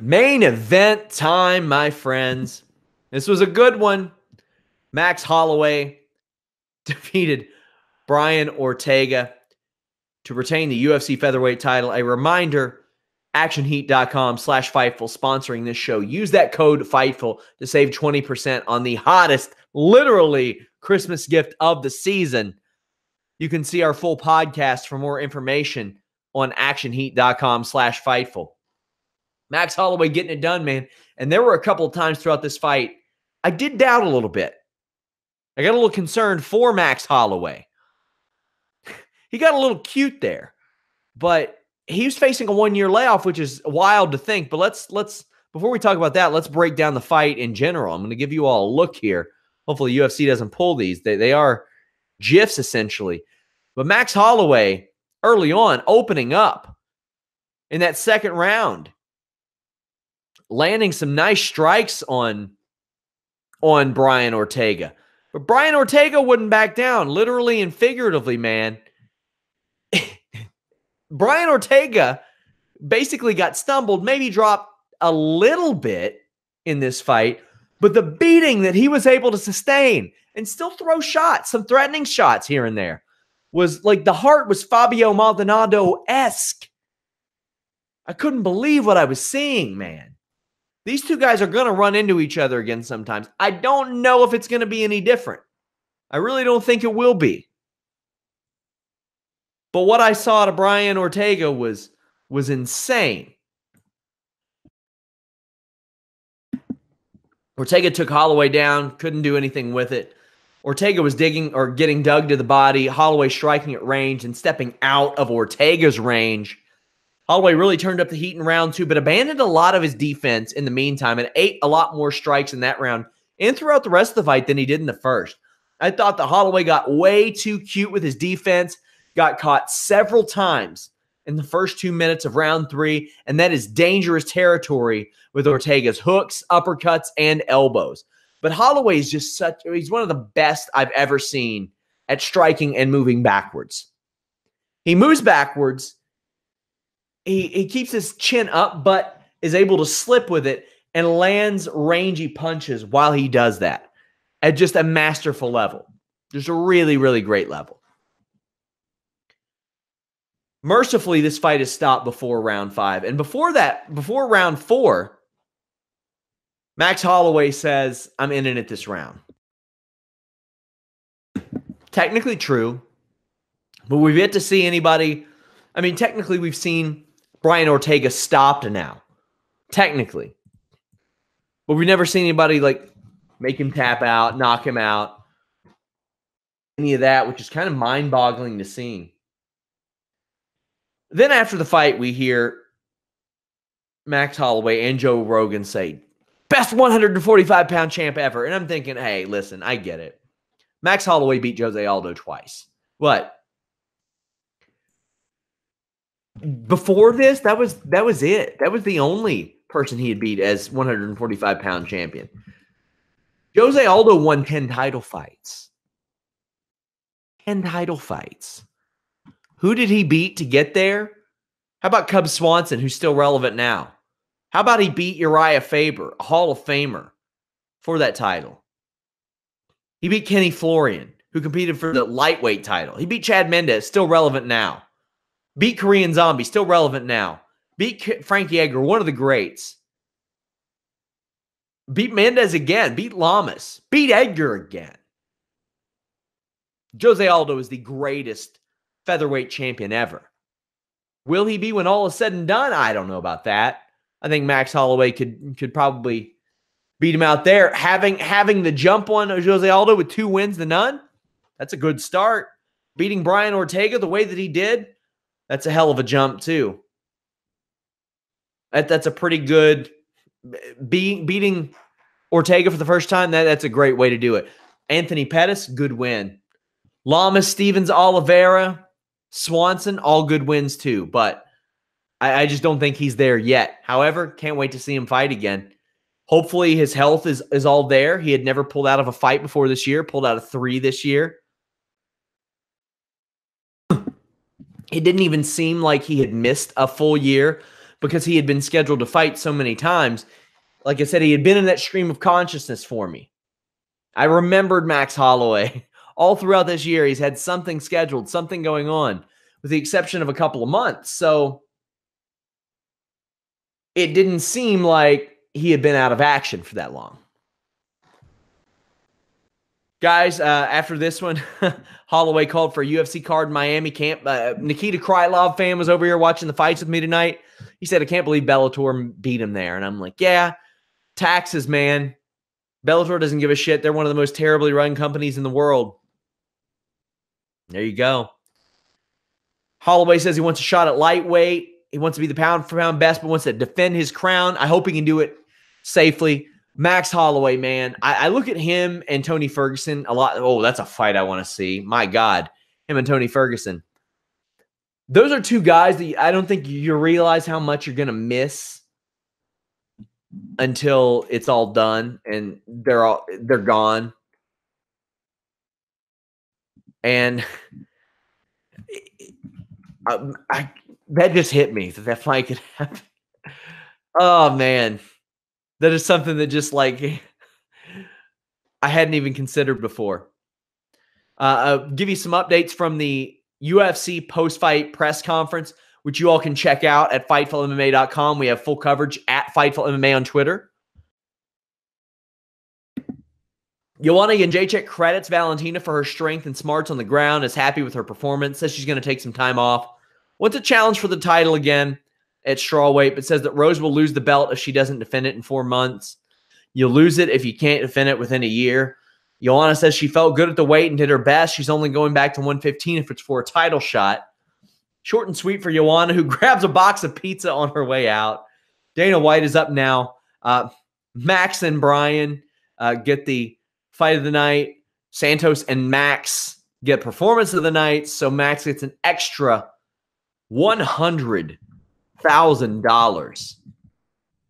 Main event time, my friends. This was a good one. Max Holloway defeated Brian Ortega to retain the UFC featherweight title. A reminder, actionheat.com/Fightful sponsoring this show. Use that code Fightful to save 20% on the hottest, literally, Christmas gift of the season. You can see our full podcast for more information on actionheat.com/Fightful. Max Holloway getting it done, man. And there were a couple of times throughout this fight, I did doubt a little bit. I got a little concerned for Max Holloway. He got a little cute there, but he was facing a 1-year layoff, which is wild to think. But let's before we talk about that, let's break down the fight in general. I'm going to give you all a look here. Hopefully UFC doesn't pull these. They are GIFs essentially. But Max Holloway early on opening up in that second round, landing some nice strikes on Brian Ortega. But Brian Ortega wouldn't back down, literally and figuratively, man. Brian Ortega basically got stumbled, maybe dropped a little bit in this fight, but the beating that he was able to sustain and still throw shots, some threatening shots here and there, was like the heart was Fabio Maldonado-esque. I couldn't believe what I was seeing, man. These two guys are going to run into each other again sometimes. I don't know if it's going to be any different. I really don't think it will be. But what I saw to Brian Ortega was insane. Ortega took Holloway down, couldn't do anything with it. Ortega was digging or getting dug to the body. Holloway striking at range and stepping out of Ortega's range. Holloway really turned up the heat in round 2, but abandoned a lot of his defense in the meantime and ate a lot more strikes in that round and throughout the rest of the fight than he did in the first. I thought that Holloway got way too cute with his defense, got caught several times in the first 2 minutes of round 3, and that is dangerous territory with Ortega's hooks, uppercuts, and elbows. But Holloway is just he's one of the best I've ever seen at striking and moving backwards. He moves backwards. He keeps his chin up, but is able to slip with it and lands rangy punches while he does that at just a masterful level. Just a really, really great level. Mercifully, this fight is stopped before round 5. And before that, before round 4, Max Holloway says, I'm in it this round. Technically true, but we've yet to see anybody. I mean, technically, we've seen Brian Ortega stopped now. Technically. But we've never seen anybody like make him tap out, knock him out. Any of that, which is kind of mind-boggling to see. Then after the fight, we hear Max Holloway and Joe Rogan say, best 145-pound champ ever. And I'm thinking, hey, listen, I get it. Max Holloway beat Jose Aldo twice. What? Before this, that was it. That was the only person he had beat as 145-pound champion. Jose Aldo won 10 title fights. 10 title fights. Who did he beat to get there? How about Cub Swanson, who's still relevant now? How about he beat Uriah Faber, a Hall of Famer, for that title? He beat Kenny Florian, who competed for the lightweight title. He beat Chad Mendez, still relevant now. Beat Korean Zombie, still relevant now. Beat Frankie Edgar, one of the greats. Beat Mendez again. Beat Lamas. Beat Edgar again. Jose Aldo is the greatest featherweight champion ever. Will he be when all is said and done? I don't know about that. I think Max Holloway could probably beat him out there. Having the jump on Jose Aldo with 2 wins to none, that's a good start. Beating Brian Ortega the way that he did, that's a hell of a jump too. That's a pretty good beating Ortega for the first time. That's a great way to do it. Anthony Pettis, good win. Lamas, Stevens, Oliveira, Swanson, all good wins too. But I just don't think he's there yet. However, can't wait to see him fight again. Hopefully his health is all there. He had never pulled out of a fight before this year. Pulled out of 3 this year. It didn't even seem like he had missed a full year because he had been scheduled to fight so many times. Like I said, he had been in that stream of consciousness for me. I remembered Max Holloway. All throughout this year, he's had something scheduled, something going on, with the exception of a couple of months. So it didn't seem like he had been out of action for that long. Guys, after this one, Holloway called for a UFC card in Miami camp. Nikita Krylov fan was over here watching the fights with me tonight. He said, I can't believe Bellator beat him there. And I'm like, yeah, taxes, man. Bellator doesn't give a shit. They're one of the most terribly run companies in the world. There you go. Holloway says he wants a shot at lightweight. He wants to be the pound-for-pound best, but wants to defend his crown. I hope he can do it safely. Max Holloway, man, I look at him and Tony Ferguson a lot. Oh, that's a fight I want to see. My God, him and Tony Ferguson. Those are two guys that I don't think you realize how much you're going to miss until it's all done and they're gone. And that just hit me that fight could happen. Oh, man. That is something that just like I hadn't even considered before. I'll give you some updates from the UFC post-fight press conference, which you all can check out at FightfulMMA.com. We have full coverage at FightfulMMA on Twitter. Joanna Jędrzejczyk credits Valentina for her strength and smarts on the ground, is happy with her performance, says she's going to take some time off. Wants a challenge for the title again at strawweight, but says that Rose will lose the belt if she doesn't defend it in 4 months. You lose it if you can't defend it within a year. Joanna says she felt good at the weight and did her best. She's only going back to 115 if it's for a title shot. Short and sweet for Joanna, who grabs a box of pizza on her way out. Dana White is up now. Max and Brian get the fight of the night. Santos and Max get performance of the night. So Max gets an extra $100,000.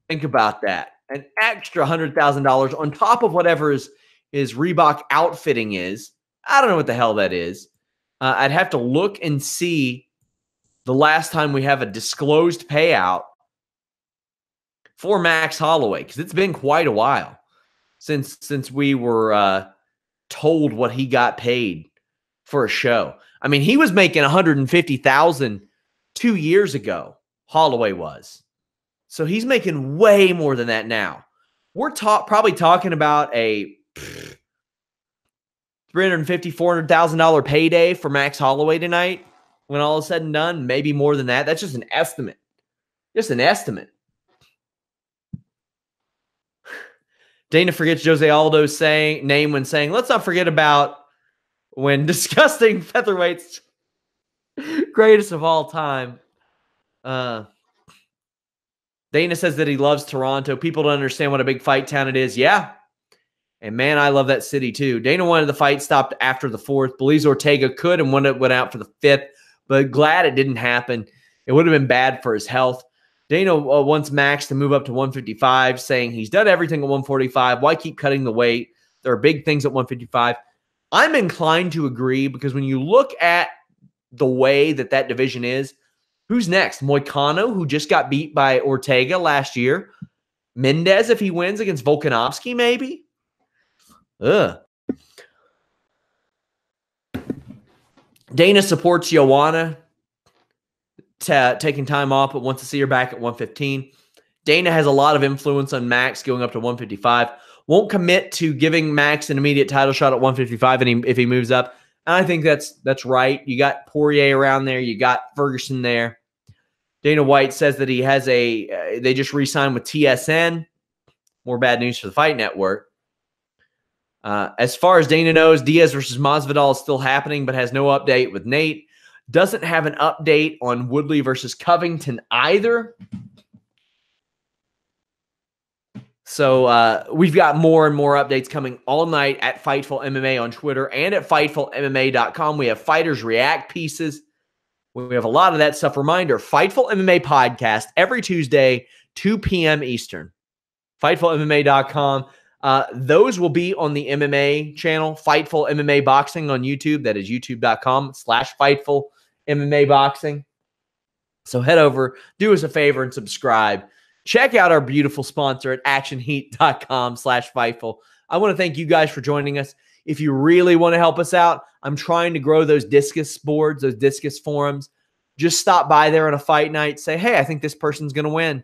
Think about that. An extra $100,000 on top of whatever his Reebok outfitting is. I don't know what the hell that is. I'd have to look and see the last time we have a disclosed payout for Max Holloway, because it's been quite a while since we were told what he got paid for a show. I mean, he was making $150,000 2 years ago. Holloway was. So he's making way more than that now. We're probably talking about a $350,000, $400,000 payday for Max Holloway tonight. When all is said and done, maybe more than that. That's just an estimate. Just an estimate. Dana forgets Jose Aldo's name when saying, let's not forget about when discussing featherweights greatest of all time. Dana says that he loves Toronto. People don't understand what a big fight town it is. Yeah. And man, I love that city too. Dana wanted the fight stopped after the 4th. Believes Ortega could and went out for the 5th, but glad it didn't happen. It would have been bad for his health. Dana wants Max to move up to 155, saying he's done everything at 145. Why keep cutting the weight? There are big things at 155. I'm inclined to agree, because when you look at the way that division is, who's next? Moicano, who just got beat by Ortega last year. Mendez, if he wins against Volkanovski, maybe. Dana supports Joanna taking time off, but wants to see her back at 115. Dana has a lot of influence on Max going up to 155. Won't commit to giving Max an immediate title shot at 155 if he moves up. And I think that's right. You got Poirier around there. You got Ferguson there. Dana White says that he has they just re-signed with TSN. More bad news for the Fight Network. As far as Dana knows, Diaz versus Masvidal is still happening, but has no update with Nate. Doesn't have an update on Woodley versus Covington either. So we've got more and more updates coming all night at Fightful MMA on Twitter and at FightfulMMA.com. We have Fighters React pieces. We have a lot of that stuff. Reminder, Fightful MMA podcast every Tuesday, 2 p.m. Eastern. FightfulMMA.com. Those will be on the MMA channel, Fightful MMA Boxing on YouTube. That is youtube.com/Fightful MMA Boxing. So head over, do us a favor and subscribe. Check out our beautiful sponsor at actionheat.com/Fightful. I want to thank you guys for joining us. If you really want to help us out, I'm trying to grow those discus boards, those discus forums. Just stop by there on a fight night. Say, hey, I think this person's going to win.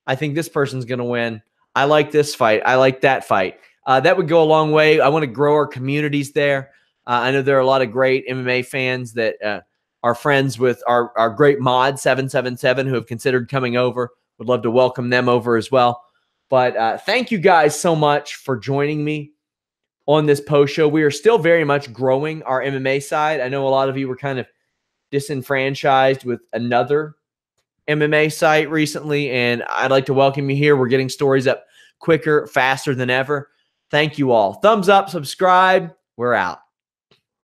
I think this person's going to win. I like this fight. I like that fight. That would go a long way. I want to grow our communities there. I know there are a lot of great MMA fans that are friends with our great mod 777 who have considered coming over. Would love to welcome them over as well. But thank you guys so much for joining me on this post show. We are still very much growing our MMA side. I know a lot of you were kind of disenfranchised with another MMA site recently, and I'd like to welcome you here. We're getting stories up quicker, faster than ever. Thank you all. Thumbs up, subscribe. We're out.